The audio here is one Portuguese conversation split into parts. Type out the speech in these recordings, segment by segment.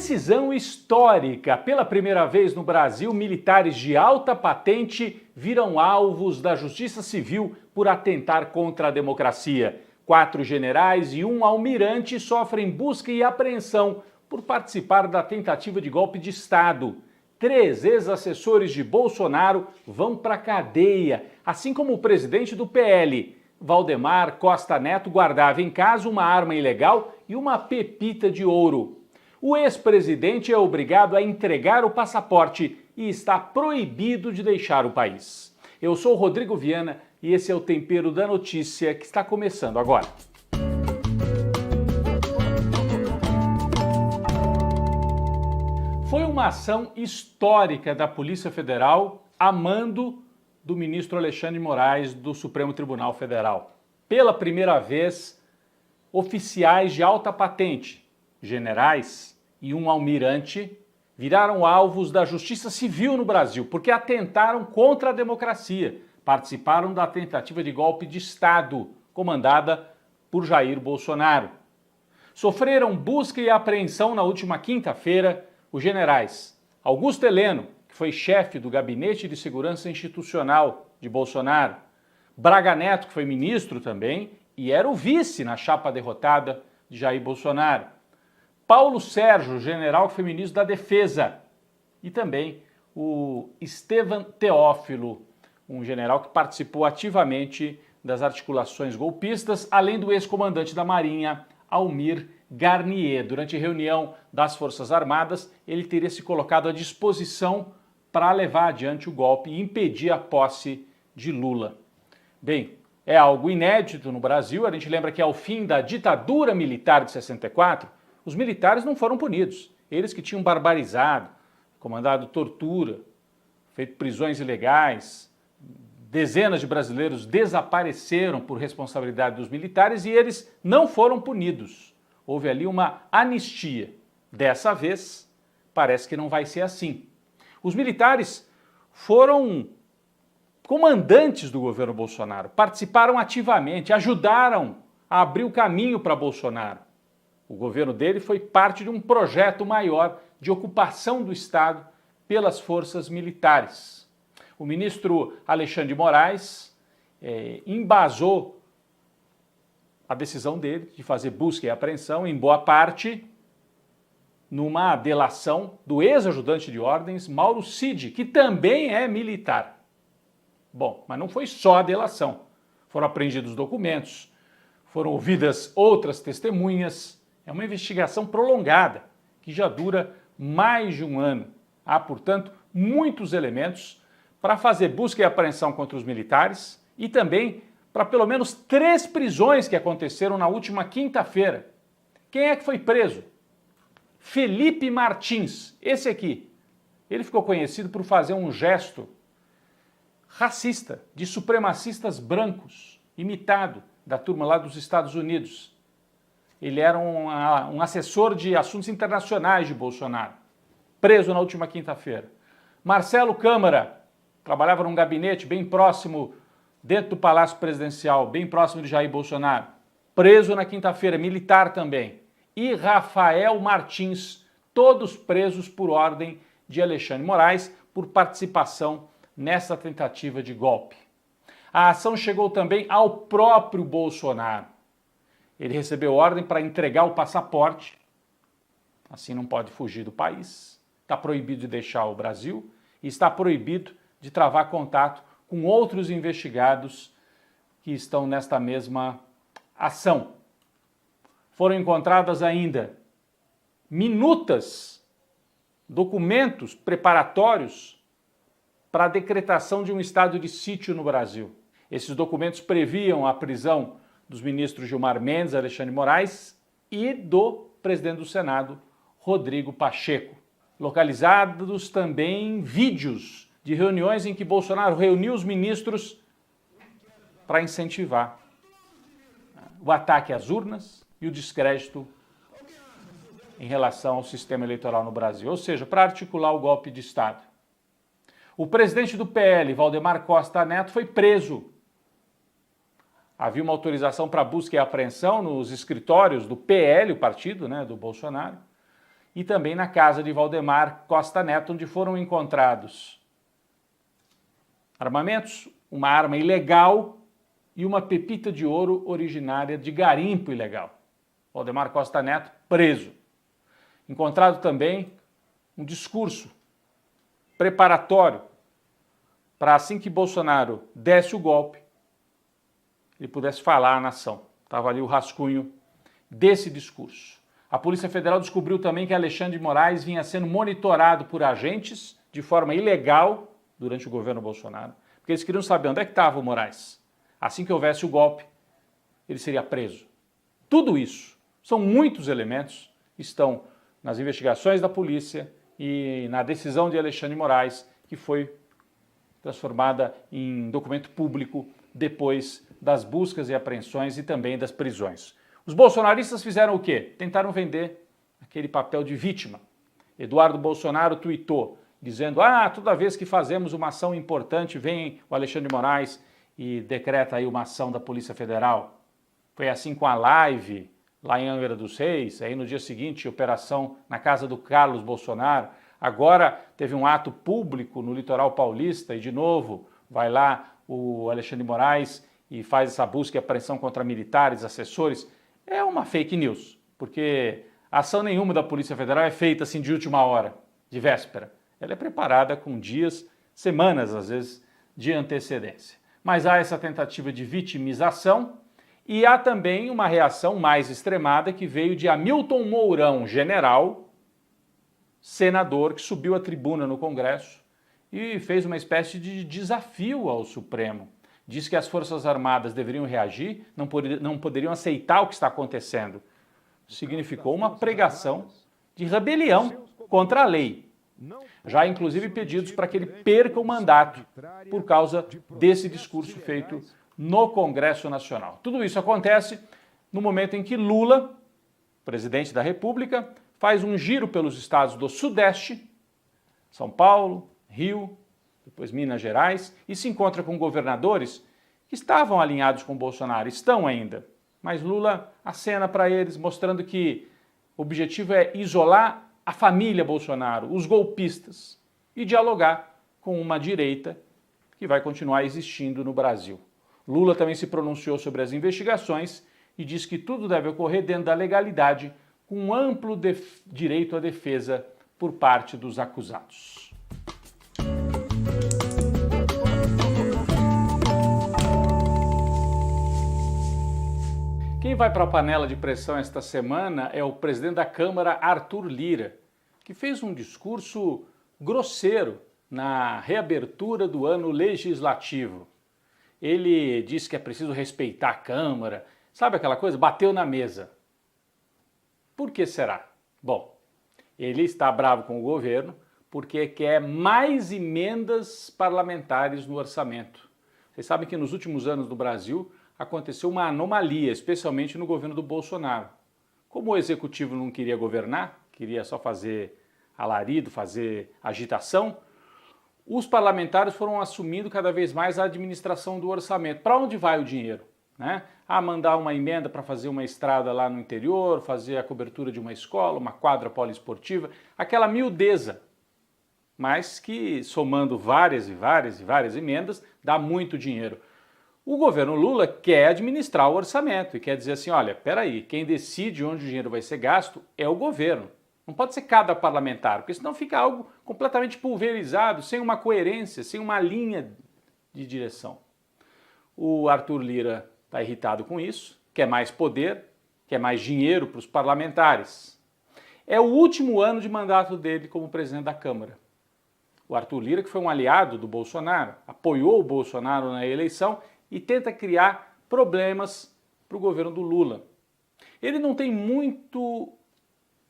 Decisão histórica. Pela primeira vez no Brasil, militares de alta patente viram alvos da Justiça Civil por atentar contra a democracia. 4 generais e um almirante sofrem busca e apreensão por participar da tentativa de golpe de Estado. 3 ex-assessores de Bolsonaro vão para a cadeia, assim como o presidente do PL. Valdemar Costa Neto guardava em casa uma arma ilegal e uma pepita de ouro. O ex-presidente é obrigado a entregar o passaporte e está proibido de deixar o país. Eu sou o Rodrigo Viana e esse é o Tempero da Notícia que está começando agora. Foi uma ação histórica da Polícia Federal a mando do ministro Alexandre de Moraes do Supremo Tribunal Federal. Pela primeira vez, oficiais de alta patente, generais e um almirante viraram alvos da Justiça Civil no Brasil porque atentaram contra a democracia, participaram da tentativa de golpe de Estado comandada por Jair Bolsonaro. Sofreram busca e apreensão na última quinta-feira os generais Augusto Heleno, que foi chefe do Gabinete de Segurança Institucional de Bolsonaro, Braga Neto, que foi ministro também e era o vice na chapa derrotada de Jair Bolsonaro, Paulo Sérgio, general que foi ministro da Defesa, e também o Estevam Teófilo, um general que participou ativamente das articulações golpistas, além do ex-comandante da Marinha, Almir Garnier. Durante a reunião das Forças Armadas, ele teria se colocado à disposição para levar adiante o golpe e impedir a posse de Lula. Bem, é algo inédito no Brasil. A gente lembra que ao fim da ditadura militar de 64, os militares não foram punidos. Eles que tinham barbarizado, comandado tortura, feito prisões ilegais, dezenas de brasileiros desapareceram por responsabilidade dos militares e eles não foram punidos. Houve ali uma anistia. Dessa vez, parece que não vai ser assim. Os militares foram comandantes do governo Bolsonaro, participaram ativamente, ajudaram a abrir o caminho para Bolsonaro. O governo dele foi parte de um projeto maior de ocupação do Estado pelas forças militares. O ministro Alexandre de Moraes embasou a decisão dele de fazer busca e apreensão, em boa parte, numa delação do ex-ajudante de ordens, Mauro Cid, que também é militar. Bom, mas não foi só a delação. Foram apreendidos documentos, foram ouvidas outras testemunhas. É uma investigação prolongada, que já dura mais de um ano. Há, portanto, muitos elementos para fazer busca e apreensão contra os militares e também para pelo menos 3 prisões que aconteceram na última quinta-feira. Quem é que foi preso? Felipe Martins, esse aqui. Ele ficou conhecido por fazer um gesto racista de supremacistas brancos, imitado da turma lá dos Estados Unidos. Ele era um assessor de assuntos internacionais de Bolsonaro, preso na última quinta-feira. Marcelo Câmara trabalhava num gabinete bem próximo, dentro do Palácio Presidencial, bem próximo de Jair Bolsonaro, preso na quinta-feira, militar também. E Rafael Martins, todos presos por ordem de Alexandre de Moraes, por participação nessa tentativa de golpe. A ação chegou também ao próprio Bolsonaro. Ele recebeu ordem para entregar o passaporte, assim não pode fugir do país, está proibido de deixar o Brasil e está proibido de travar contato com outros investigados que estão nesta mesma ação. Foram encontradas ainda minutas, documentos preparatórios para a decretação de um estado de sítio no Brasil. Esses documentos previam a prisão dos ministros Gilmar Mendes, Alexandre de Moraes e do presidente do Senado, Rodrigo Pacheco. Localizados também vídeos de reuniões em que Bolsonaro reuniu os ministros para incentivar o ataque às urnas e o descrédito em relação ao sistema eleitoral no Brasil, ou seja, para articular o golpe de Estado. O presidente do PL, Valdemar Costa Neto, foi preso. Havia uma autorização para busca e apreensão nos escritórios do PL, o partido, do Bolsonaro, e também na casa de Valdemar Costa Neto, onde foram encontrados armamentos, uma arma ilegal e uma pepita de ouro originária de garimpo ilegal. Valdemar Costa Neto preso. Encontrado também um discurso preparatório para assim que Bolsonaro desse o golpe, ele pudesse falar à nação. Estava ali o rascunho desse discurso. A Polícia Federal descobriu também que Alexandre de Moraes vinha sendo monitorado por agentes de forma ilegal durante o governo Bolsonaro, porque eles queriam saber onde é que estava o Moraes. Assim que houvesse o golpe, ele seria preso. Tudo isso, são muitos elementos, estão nas investigações da polícia e na decisão de Alexandre de Moraes, que foi transformada em documento público depois das buscas e apreensões e também das prisões. Os bolsonaristas fizeram o quê? Tentaram vender aquele papel de vítima. Eduardo Bolsonaro tuitou, dizendo, toda vez que fazemos uma ação importante, vem o Alexandre de Moraes e decreta aí uma ação da Polícia Federal. Foi assim com a live lá em Angra dos Reis, aí no dia seguinte, operação na casa do Carlos Bolsonaro. Agora teve um ato público no litoral paulista e de novo vai lá o Alexandre de Moraes e faz essa busca e apreensão contra militares, assessores. É uma fake news, porque ação nenhuma da Polícia Federal é feita assim de última hora, de véspera. Ela é preparada com dias, semanas às vezes, de antecedência. Mas há essa tentativa de vitimização e há também uma reação mais extremada que veio de Hamilton Mourão, general, senador, que subiu à tribuna no Congresso e fez uma espécie de desafio ao Supremo. Diz que as Forças Armadas deveriam reagir, não poderiam aceitar o que está acontecendo. Significou uma pregação de rebelião contra a lei. Já há inclusive pedidos para que ele perca o mandato por causa desse discurso feito no Congresso Nacional. Tudo isso acontece no momento em que Lula, presidente da República, faz um giro pelos estados do Sudeste, São Paulo, Rio, depois Minas Gerais, e se encontra com governadores que estavam alinhados com Bolsonaro, estão ainda. Mas Lula acena para eles, mostrando que o objetivo é isolar a família Bolsonaro, os golpistas, e dialogar com uma direita que vai continuar existindo no Brasil. Lula também se pronunciou sobre as investigações e diz que tudo deve ocorrer dentro da legalidade, com um amplo direito à defesa por parte dos acusados. Quem vai para a panela de pressão esta semana é o presidente da Câmara, Arthur Lira, que fez um discurso grosseiro na reabertura do ano legislativo. Ele disse que é preciso respeitar a Câmara, sabe aquela coisa? Bateu na mesa. Por que será? Bom, ele está bravo com o governo porque quer mais emendas parlamentares no orçamento. Vocês sabem que nos últimos anos no Brasil aconteceu uma anomalia, especialmente no governo do Bolsonaro. Como o executivo não queria governar, queria só fazer alarido, fazer agitação, os parlamentares foram assumindo cada vez mais a administração do orçamento. Para onde vai o dinheiro? Mandar uma emenda para fazer uma estrada lá no interior, fazer a cobertura de uma escola, uma quadra poliesportiva, aquela miudeza, mas que somando várias emendas, dá muito dinheiro. O governo Lula quer administrar o orçamento e quer dizer assim, olha, peraí, quem decide onde o dinheiro vai ser gasto é o governo. Não pode ser cada parlamentar, porque senão fica algo completamente pulverizado, sem uma coerência, sem uma linha de direção. O Arthur Lira está irritado com isso, quer mais poder, quer mais dinheiro para os parlamentares. É o último ano de mandato dele como presidente da Câmara. O Arthur Lira, que foi um aliado do Bolsonaro, apoiou o Bolsonaro na eleição e tenta criar problemas para o governo do Lula. Ele não tem muito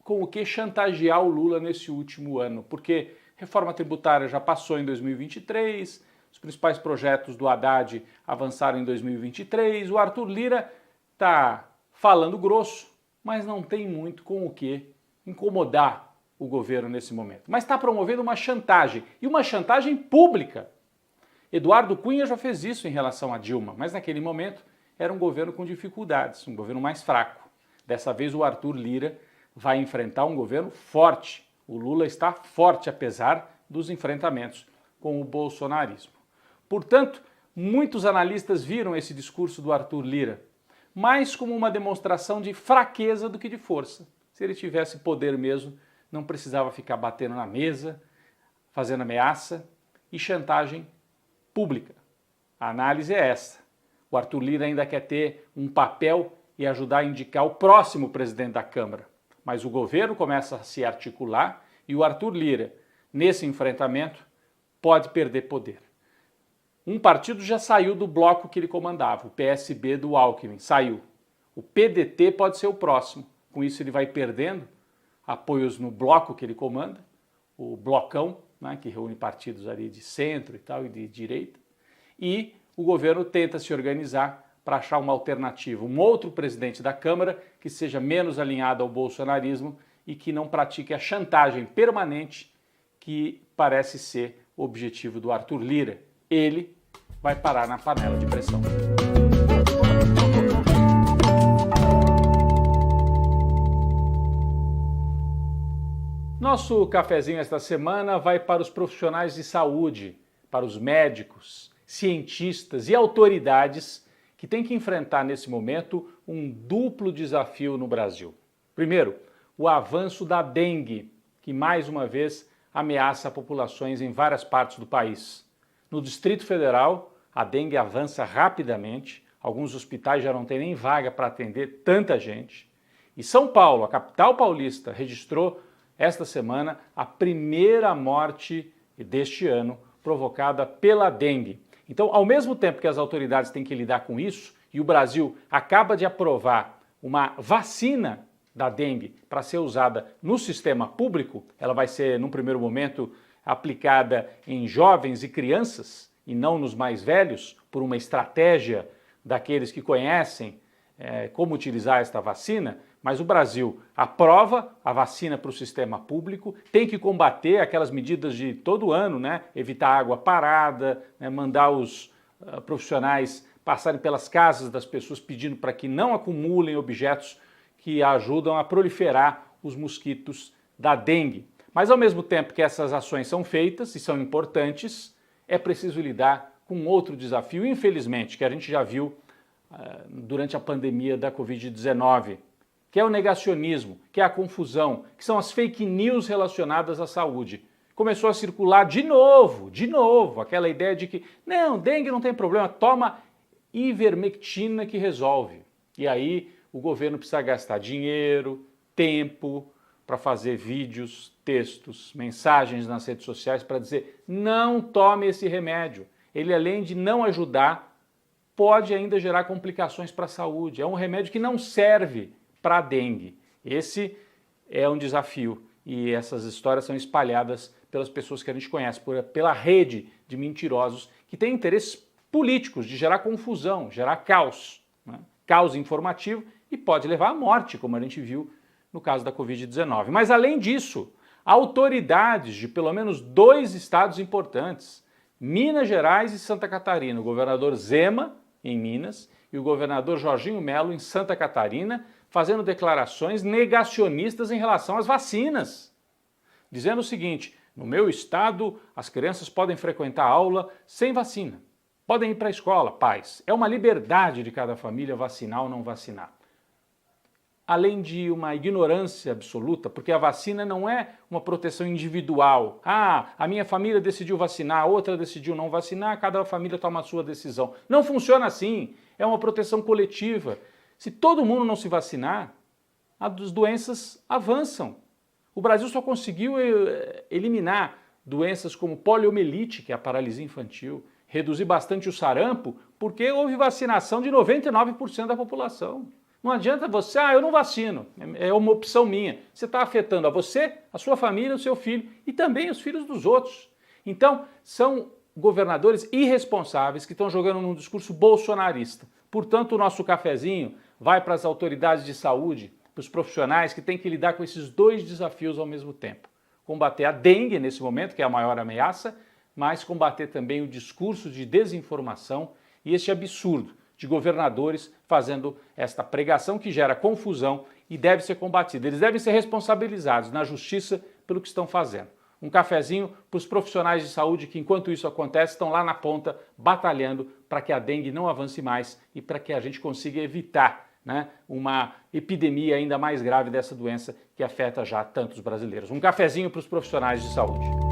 com o que chantagear o Lula nesse último ano, porque reforma tributária já passou em 2023, os principais projetos do Haddad avançaram em 2023, o Arthur Lira está falando grosso, mas não tem muito com o que incomodar o governo nesse momento. Mas está promovendo uma chantagem, e uma chantagem pública. Eduardo Cunha já fez isso em relação a Dilma, mas naquele momento era um governo com dificuldades, um governo mais fraco. Dessa vez o Arthur Lira vai enfrentar um governo forte. O Lula está forte, apesar dos enfrentamentos com o bolsonarismo. Portanto, muitos analistas viram esse discurso do Arthur Lira mais como uma demonstração de fraqueza do que de força. Se ele tivesse poder mesmo, não precisava ficar batendo na mesa, fazendo ameaça e chantagem pública. A análise é essa. O Arthur Lira ainda quer ter um papel e ajudar a indicar o próximo presidente da Câmara. Mas o governo começa a se articular e o Arthur Lira, nesse enfrentamento, pode perder poder. Um partido já saiu do bloco que ele comandava, o PSB do Alckmin, saiu. O PDT pode ser o próximo. Com isso ele vai perdendo apoios no bloco que ele comanda, o blocão, né, que reúne partidos ali de centro e tal, e de direita. E o governo tenta se organizar para achar uma alternativa, um outro presidente da Câmara que seja menos alinhado ao bolsonarismo e que não pratique a chantagem permanente que parece ser o objetivo do Arthur Lira. Ele vai parar na panela de pressão. Nosso cafezinho esta semana vai para os profissionais de saúde, para os médicos, cientistas e autoridades que têm que enfrentar nesse momento um duplo desafio no Brasil. Primeiro, o avanço da dengue, que mais uma vez ameaça populações em várias partes do país. No Distrito Federal, a dengue avança rapidamente, alguns hospitais já não têm nem vaga para atender tanta gente. E São Paulo, a capital paulista, registrou esta semana a primeira morte deste ano provocada pela dengue. Então, ao mesmo tempo que as autoridades têm que lidar com isso, e o Brasil acaba de aprovar uma vacina da dengue para ser usada no sistema público, ela vai ser, num primeiro momento, aplicada em jovens e crianças, e não nos mais velhos, por uma estratégia daqueles que conhecem como utilizar esta vacina, mas o Brasil aprova a vacina para o sistema público, tem que combater aquelas medidas de todo ano, né? Evitar água parada, né? Mandar os profissionais passarem pelas casas das pessoas pedindo para que não acumulem objetos que ajudam a proliferar os mosquitos da dengue. Mas ao mesmo tempo que essas ações são feitas e são importantes, é preciso lidar com outro desafio, infelizmente, que a gente já viu durante a pandemia da Covid-19, que é o negacionismo, que é a confusão, que são as fake news relacionadas à saúde. Começou a circular de novo, aquela ideia de que, não, dengue não tem problema, toma ivermectina que resolve. E aí o governo precisa gastar dinheiro, tempo, para fazer vídeos, textos, mensagens nas redes sociais para dizer, não tome esse remédio. Ele, além de não ajudar, pode ainda gerar complicações para a saúde. É um remédio que não serve para a dengue. Esse é um desafio e essas histórias são espalhadas pelas pessoas que a gente conhece, pela rede de mentirosos que têm interesses políticos de gerar confusão, gerar caos, né? Caos informativo e pode levar à morte, como a gente viu no caso da Covid-19. Mas além disso, autoridades de pelo menos 2 estados importantes, Minas Gerais e Santa Catarina, o governador Zema, em Minas, e o governador Jorginho Melo, em Santa Catarina, fazendo declarações negacionistas em relação às vacinas, dizendo o seguinte, no meu estado as crianças podem frequentar a aula sem vacina, podem ir para a escola, pais, é uma liberdade de cada família vacinar ou não vacinar. Além de uma ignorância absoluta, porque a vacina não é uma proteção individual. Ah, a minha família decidiu vacinar, a outra decidiu não vacinar, cada família toma a sua decisão. Não funciona assim, é uma proteção coletiva. Se todo mundo não se vacinar, as doenças avançam. O Brasil só conseguiu eliminar doenças como poliomielite, que é a paralisia infantil, reduzir bastante o sarampo, porque houve vacinação de 99% da população. Não adianta você, eu não vacino, é uma opção minha. Você está afetando a você, a sua família, o seu filho e também os filhos dos outros. Então, são governadores irresponsáveis que estão jogando num discurso bolsonarista. Portanto, o nosso cafezinho vai para as autoridades de saúde, para os profissionais que têm que lidar com esses 2 desafios ao mesmo tempo. Combater a dengue nesse momento, que é a maior ameaça, mas combater também o discurso de desinformação e esse absurdo de governadores fazendo esta pregação que gera confusão e deve ser combatida. Eles devem ser responsabilizados na justiça pelo que estão fazendo. Um cafezinho para os profissionais de saúde que, enquanto isso acontece, estão lá na ponta batalhando para que a dengue não avance mais e para que a gente consiga evitar, né, uma epidemia ainda mais grave dessa doença que afeta já tantos brasileiros. Um cafezinho para os profissionais de saúde.